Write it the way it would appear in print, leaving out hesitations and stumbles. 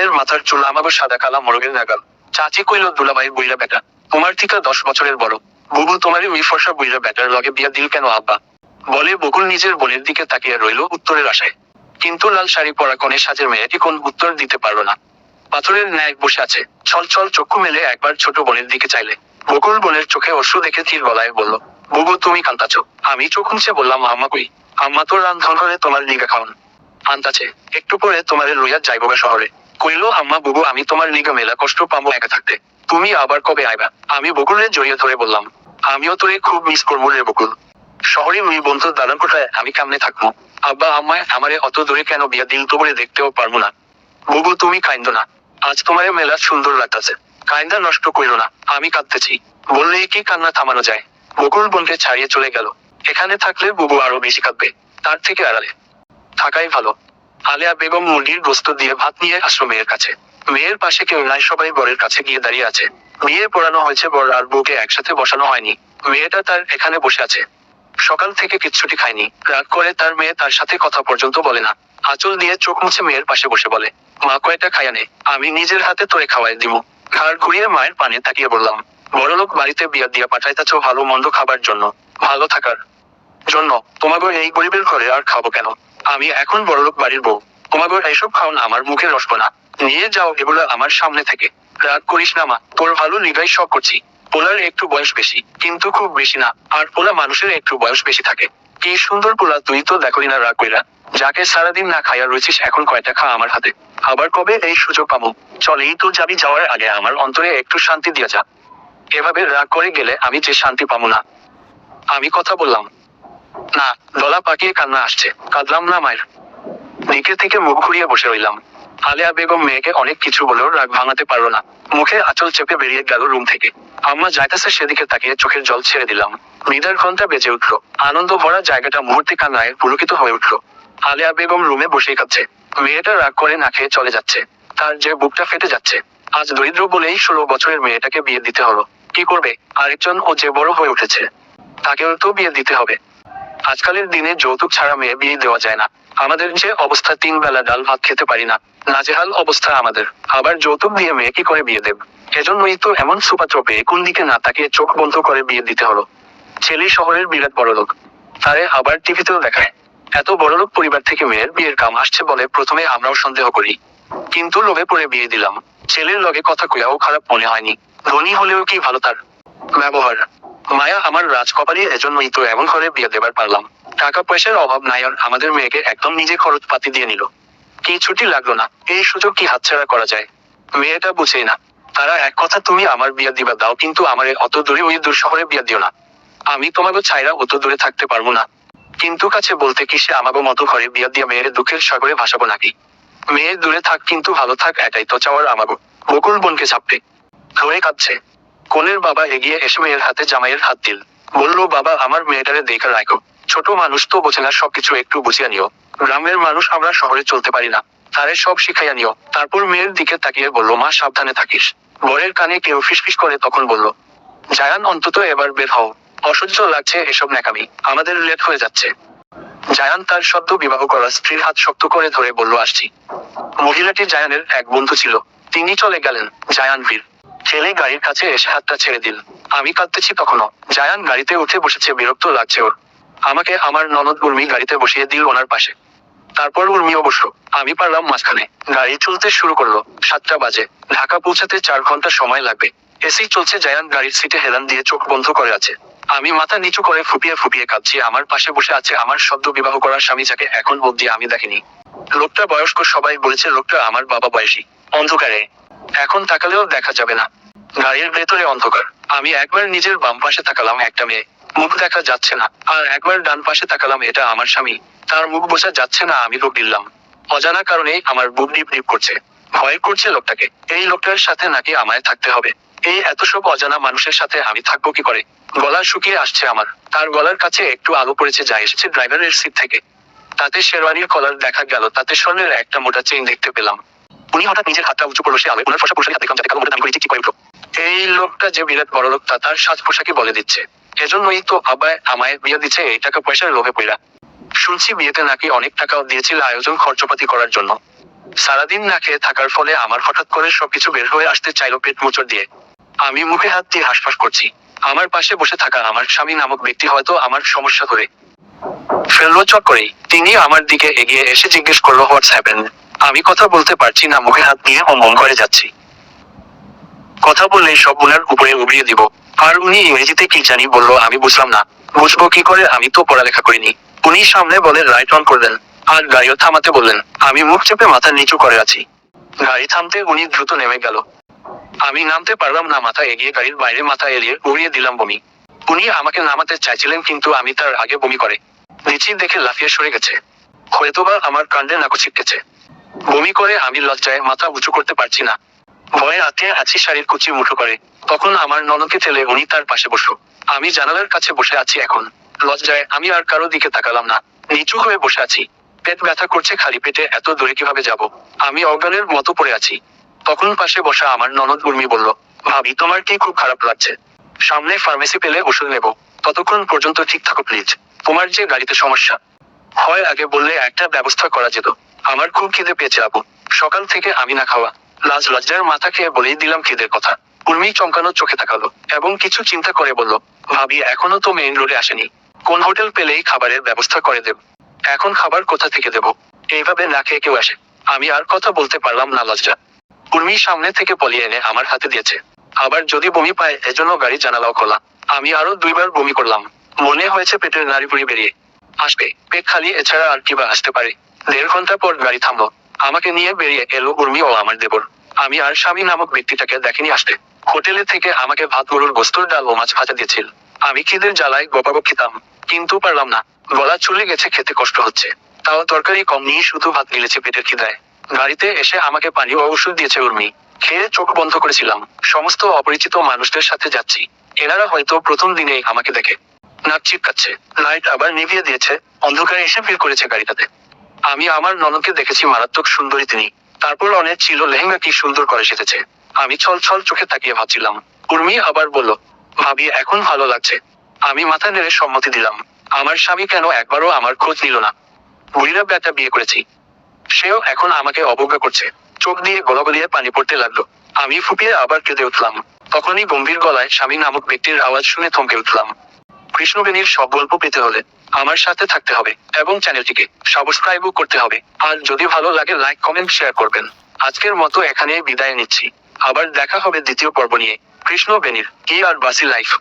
মায়ের মাথার চুল আমাগো সাদা কালা মোরগের নাগাল। চাচি কইল দুলাভাই বুইরা বেটা, তোমার থিকা 10 বছরের বড়। বুবু তোমারই ওই ফর্সা বুইরা বেটার লগে বিয়া দিল কেন আব্বা? বলে বকুল নিজের বোনের দিকে তাকিয়ে রইল উত্তরের আশায়। কিন্তু লাল শাড়ি পরা কনে সাজের মেয়েটি কোন উত্তর দিতে পারল না। পাথরের ন্যায় বসে আছে, ছল ছল চক্ষু মেলে একবার ছোট বোনের দিকে চাইলে। বকুল বোনের চোখে অশ্রু দেখে ধীর গলায় বলল, বুবু তুমি কান্তাছ? আমি চোখ মুছে বললাম, আম্মা কই? আম্মা তো রান্ধন করে তোমার লিগা খাওন আনতাছে, একটু পরে তোমারে লইয়া যাইবগা শহরে। কইল, আম্মা বুবু আমি তোমার লিগা মেলা কষ্ট পাবো একা থাকতে, তুমি আবার কবে আইবা? আমি বকুলের জড়িয়ে ধরে বললাম, আমিও তোরে খুব মিস করবো রে বকুল। শহরে ওই বন্ধুর দালান কোঠায় আমি কেমনে থাকবো? আব্বা আম্মায় আমারে অত দূরে কেন বিয়া দিল তো বলে দেখতেও পারবো না। বুবু তুমি কাইন্দ না, আজ তোমারে মেলা সুন্দর লাগতাছে, কাইন্দা নষ্ট কইরো না, আমি কাঁদতেছি। বললে কি কান্না থামানো যায়? বকুল বোনকে ছাড়িয়ে চলে গেল। এখানে থাকলে বুবু আরো বেশি কাঁদবে, তার থেকে আড়ালে থাকাই ভালো। আলেয়া বেগম মুরগির গোস্ত দিয়ে ভাত নিয়ে আসলো মেয়ের কাছে। মেয়ের পাশে কেউ নাই, সবাই বরের কাছে গিয়ে দাঁড়িয়ে আছে। বিয়ে পড়ানো হয়েছে, বর আর বউকে একসাথে বসানো হয়নি। মেয়েটা তার এখানে বসে আছে, সকাল থেকে কিচ্ছুটি খায়নি। রাগ করে তার মেয়ে তার সাথে কথা পর্যন্ত বলে না। আঁচল দিয়ে চোখ মুছে মেয়ের পাশে বসে বলে, মা কয়টা খাইয়া নে, আমি নিজের হাতে তোরে খাওয়াই দিমু। ঘাড় ঘুরিয়ে মায়ের পানে তাকিয়ে বললাম, বড়লোক বাড়িতে বিয়া দিয়া পাঠাইতাছো ভালো মন্দ খাবার জন্য, ভালো থাকার জন্য। তোমাগো এই গরিবের ঘরে আর খাবো কেন? আমি এখন বড়লোক বাড়ির বউ, তোমাগো এইসব খাওন আমার মুখে রসবো না। নিয়ে যাও এগুলো আমার সামনে থেকে। রাগ করিস না মা, তোর ভালো লিগাই সব করছি। পোলার একটু বয়স বেশি, কিন্তু খুব বেশি না, আর পোলা মানুষের একটু বয়স বেশি থাকে। কি সুন্দর পোলা, তুই তো দেখলি না রাগ কইরা। যাকে সারাদিন না খাইয়া রয়েছিস এখন কয়টা খা আমার হাতে। আবার কবে এই সুযোগ পাবো? চলেই তো যাবি, যাওয়ার আগে আমার অন্তরে একটু শান্তি দিয়া যা। এভাবে রাগ করে গেলে আমি যে শান্তি পাবো না। আমি কথা বললাম না, গলা পাকিয়ে কান্না আসছে। কাঁদলাম না, মায়ের দিকে থেকে মুখ ঘুরিয়ে বসে রইলাম। আলেয়া বেগম মেয়েকে অনেক কিছু বলেও রাগ ভাঙাতে পারলো না। মুখে আঁচল চেপে বেরিয়ে গেল রুম থেকে। আম্মা যাইতেছে সেদিকে তাকিয়ে চোখের জল ছেড়ে দিলাম। মৃদার ঘন্টা বেজে উঠলো। আনন্দ ভরা জায়গাটা মুহূর্তে কান্নায় পুলকিত হয়ে উঠলো। আলেয়া বেগম রুমে বসেই কাঁদছে। মেয়েটা রাগ করে না খেয়ে চলে যাচ্ছে। তার যে বুকটা ফেটে যাচ্ছে। আজ দরিদ্র বলেই 16 বছরের মেয়েটাকে বিয়ে দিতে হলো। কি করবে? আরেকজন ও যে বড় হয়ে উঠেছে, তাকেও তো বিয়ে দিতে হবে। আজকালের দিনে যৌতুক ছাড়া মেয়ে বিয়ে দেওয়া যায় না। আমাদের যে অবস্থা, 3 বেলা ডাল ভাত খেতে পারি না, নাজেহাল অবস্থা আমাদের। আবার যৌতুক দিয়ে মেয়ে কি করে বিয়ে দেব? এজন্যই তো এমন সুপাত্র পেয়ে কোন দিকে না তাকিয়ে চোখ বন্ধ করে বিয়ে দিতে হলো। ছেলে শহরের বিরাট বড়লোক, তারে আবার টিভিতেও দেখায়। এত বড়লোক পরিবার থেকে মেয়ের বিয়ের কাম আসছে বলে প্রথমে আমরাও সন্দেহ করি, কিন্তু লোভে পড়ে বিয়ে দিলাম। ছেলের লগে কথা কইয়াও খারাপ মনে হয়নি। ধনী হলেও কি ভালো তার ব্যবহার। মায়া আমার রাজকপালি, এজন্যই তো এমন ঘরে বিয়ে দেবার পারলাম। টাকা পয়সার অভাব নাই, আর আমাদের মেয়েকে একদম নিজে খরচ পাতি দিয়ে নিল। কি ছুটি লাগলো না, এই সুযোগ কি হাতছাড়া করা যায়? মেয়েটা বুঝেই না। তারা এক কথা, তুমি আমার বিয়া দিবা দাও, কিন্তু আমারে অত দূরে ওই দূর শহরে বিয়া দিও না। আমি তোমাকে ছাইরা অত দূরে থাকতে পারবো না। কিন্তু কাছে বলতে কি সে আমাগো মতো ঘরে বিয়া দিয়া মেয়ের দুঃখের সাগরে ভাসাবো নাকি? মেয়ে দূরে থাক কিন্তু ভালো থাক, এটাই তো চাওয়ার আমাগো। বকুল বোনকে চাপটে ধরে কাঁদছে। কোনের বাবা এগিয়ে এসে মেয়ের হাতে জামাইয়ের হাত দিল। বলল, বাবা আমার মেয়েটারে দেখা রাখো। ছোট মানুষ তো বোঝে না, সবকিছু একটু বুঝিয়া নিও। গ্রামের মানুষ আমরা, শহরে চলতে পারি না। তারে সব শিখাইয়া নিও। তারপর মেয়ের দিকে তাকিয়ে বলল, মা সাবধানে থাকিস। বরের কানে কেউ ফিসফিস করে তখন বলল, জায়ান অন্তত এবার বের হও। অসহ্য লাগছে এসব ন্যাকামি, আমাদের লেট হয়ে যাচ্ছে। জায়ান তার সদ্য বিবাহ করা স্ত্রীর হাত শক্ত করে ধরে বলল, আসছি। মহিলাটি জায়ানের এক বন্ধু ছিল। তিনি চলে গেলেন। জায়ান বীর ছেলে গাড়ির কাছে এসে হাতটা ছেড়ে দিল। আমি কাঁদতেছি তখনও। জায়ান গাড়িতে উঠে বসেছে, বিরক্ত লাগছে ওর। আমাকে আমার ননদ উর্মি গাড়িতে বসিয়ে দিল ওনার পাশে। তারপর উর্মিও বসলো। আমি পারলাম মাঝখানে। গাড়ি চলতে শুরু করলো। 7টা বাজে। ঢাকা পৌঁছাতে 4 ঘন্টা সময় লাগবে। এসি চলছে। জায়ান গাড়ির সিটে হেলান দিয়ে চোখ বন্ধ করে আছে। আমি মাথা নিচু করে ফুপিয়ে ফুপিয়ে কাঁদছি। আমার পাশে বসে আছে আমার সদ্য বিবাহ করা স্বামী, যাকে এখন অব্দি আমি দেখিনি। লোকটা বয়স্ক, সবাই বলেছে লোকটা আমার বাবা বয়সী। অন্ধকারে এখন তাকালেও দেখা যাবে না। গাড়ির ভেতরে অন্ধকার। আমি একবার নিজের বাম পাশে তাকালাম, একটা মেয়ে, মুখ দেখা যাচ্ছে না। আর একবার ডান পাশে তাকালাম, এটা আমার স্বামী, তার মুখ বোঝা যাচ্ছে না। আমি লোক দিলাম। অজানা কারণে আমার বুক ডিপ ডিপ করছে। ভয় করছে লোকটাকে। এই লোকটার সাথে নাকি আমায় থাকতে হবে। এই এত সব অজানা মানুষের সাথে আমি থাকবো কি করে? গলা শুকিয়ে আসছে আমার। তার গলার কাছে একটু আলো পড়েছে, যা এসেছে ড্রাইভারের সিট থেকে। তাতে শেরওয়ানির কলার দেখা গেল, তাতে স্বর্ণের একটা মোটা চেইন দেখতে পেলাম। উনি হঠাৎ নিজের হাতটা উঁচু করলো, সে আলোয় ওনার ফর্সা পুরুষের হাত দেখলাম, যাতে কালো মোটা দামি করে চিকচিক করে উঠলো। এই লোকটা যে বিরাট বড় লোক, তা তার সাজ পোশাকই বলে দিচ্ছে। এজন্যই তো আব্বায় আমায় বিয়ে দিচ্ছে এই টাকা পয়সার লোভে পইরা। শুনছি বিয়েতে নাকি অনেক টাকাও দিয়েছিল আয়োজন খরচপাতি করার জন্য। সারাদিন না খেয়ে থাকার ফলে আমার হঠাৎ করে সবকিছু বের হয়ে আসতে চাইলো পেট মোচড় দিয়ে। আমি মুখে হাত দিয়ে হাসফাস করছি। আমার পাশে বসে থাকা আমার স্বামী নামক ব্যক্তি হয়তো আমার সমস্যা ধরে ফেললো চট করেই। তিনি আমার দিকে এগিয়ে এসে জিজ্ঞেস করলো হোয়াটস হ্যাপেন। আমি কথা বলতে পারছি না, মুখে হাত দিয়ে হম করে যাচ্ছি। কথা বললে সব উনার উপরে উড়িয়ে দিব। আর উনি ইংরেজিতে কি জানি বললো, আমি বুঝলাম না। বুঝবো কি করে, আমি তো পড়ালেখা করিনি। উনি সামনে বলে রাইট অন করলেন আর গাড়িও থামাতে বললেন। আমি মুখ চেপে মাথা নিচু করে আছি। গাড়ি থামতে উনি দ্রুত নেমে গেল। আমি নামতে পারলাম না, মাথা এগিয়ে গাড়ির বাইরে মাথা এলিয়ে উড়িয়ে দিলাম বমি। উনি আমাকে নামাতে চাইছিলেন কিন্তু আমি তার আগে বমি করে নিচি দেখে লাফিয়ে সরে গেছে। হয়তোবা আমার কাণ্ডে নাকু ছিটকেছে। বমি করে আমি লজ্জায় মাথা উঁচু করতে পারছি না। ভয়ে আটকে আছি শাড়ির কুচি মুঠো করে। তখন আমার ননদকে ঠেলে উনি তার পাশে বসলো। আমি জানালার কাছে বসে আছি এখন। লজ্জায় আমি আর কারো দিকে তাকালাম না। নিচু হয়ে বসে আছি। পেট ব্যথা করছে, খালি পেটে এত দূরে কিভাবে যাব। আমি অজ্ঞানের মতো পড়ে আছি। তখন পাশে বসা আমার ননদ উর্মি বলল, ভাবি তোমার কি খুব খারাপ লাগছে? সামনে ফার্মেসি পেলে ওষুধ নেব। ততক্ষণ পর্যন্ত ঠিক থাকো প্লিজ। তোমার যে গাড়িতে সমস্যা হয় আগে বললে একটা ব্যবস্থা করা যেত। আমার খুব খিদে পেয়েছে আপু। সকাল থেকে আমি না খাওয়া। লজ্জার মাথা খেয়ে বলেই দিলাম খিদের কথা। উর্মি চমকানো চোখে তাকালো এবং কিছু চিন্তা করে বলল, ভাবি এখনো তো মেইন রোডে আসেনি। কোন হোটেল পেলেই খাবারের ব্যবস্থা করে দেব। এখন খাবার কোথা থেকে দেব? এইভাবে না খেয়ে কেউ আসে? আমি আর কথা বলতে পারলাম না। লজ্জা উর্মি সামনে থেকে পলি এনে আমার হাতে দিয়েছে। আবার যদি বমি পায় এজন্য গাড়ি জানালাও খোলা। আমি আরো 2বার বমি করলাম। মনে হয়েছে পেটের নাড়িভুড়ি বেরিয়ে আসবে। পেট খালি, এছাড়া আর কি বা আসতে পারে। 1.5 ঘন্টা পর গাড়ি থামলো। আমাকে নিয়ে বেরিয়ে এলো উর্মি ও আমার দেবর। আমি আর স্বামী নামক ব্যক্তিটাকে দেখেনি আসতে। হোটেলে থেকে আমাকে ভাত, গরুর গোস্ত, ডাল ও মাছ ভাজা দিয়েছিল। আমি খিদের জ্বালায় গপাগপ খেতাম, কিন্তু পারলাম না। গলা চলে গেছে, খেতে কষ্ট হচ্ছে। তাও তরকারি কম নিয়ে শুধু ভাত গিলেছে পেটের খিদায়। গাড়িতে এসে আমাকে পানি ও ওষুধ দিয়েছে উর্মি। খেয়ে চোখ বন্ধ করেছিলাম। সমস্ত অপরিচিত মানুষদের সাথে যাচ্ছি। এনারা হয়তো প্রথম দিনেই আমাকে দেখে নাক ছিটকাচ্ছে। লাইট আবার নিভিয়ে দিয়েছে। অন্ধকারে এসে ভিড় করেছে গাড়িটাতে। আমি আমার ননদকে দেখেছি, মারাত্মক সুন্দরী তিনি। তারপর অনেক ছিল লেহেঙ্গা কি সুন্দর করে সেজেছে। আমি ছল ছল চোখে তাকিয়ে ভাবছিলাম। উর্মি আবার বলল, ভাবি এখন ভালো লাগছে। আমি মাথা নেড়ে সম্মতি দিলাম। আমার স্বামী কেন একবারও আমার খোঁজ নিল না? বুড়িরা বেটা বিয়ে করেছি, সেও এখন আমাকে অবজ্ঞা করছে। চোখ দিয়ে গলাগলিয়ে পানি পড়তে লাগলো। আমি ফুপিয়ে আবার কেঁদে উঠলাম। তখনই গম্ভীর গলায় স্বামী নামক ব্যক্তির আওয়াজ শুনে থমকে উঠলাম। কৃষ্ণবেণীর সব গল্প পেতে হলে আমার সাথে থাকতে হবে এবং চ্যানেলটিকে সাবস্ক্রাইবও করতে হবে। আর যদি ভালো লাগে লাইক, কমেন্ট, শেয়ার করবেন। আজকের মতো এখানেই বিদায় নিচ্ছি। আবার দেখা হবে দ্বিতীয় পর্ব নিয়ে। কৃষ্ণবেণীর কি আর বাসি লাইফ।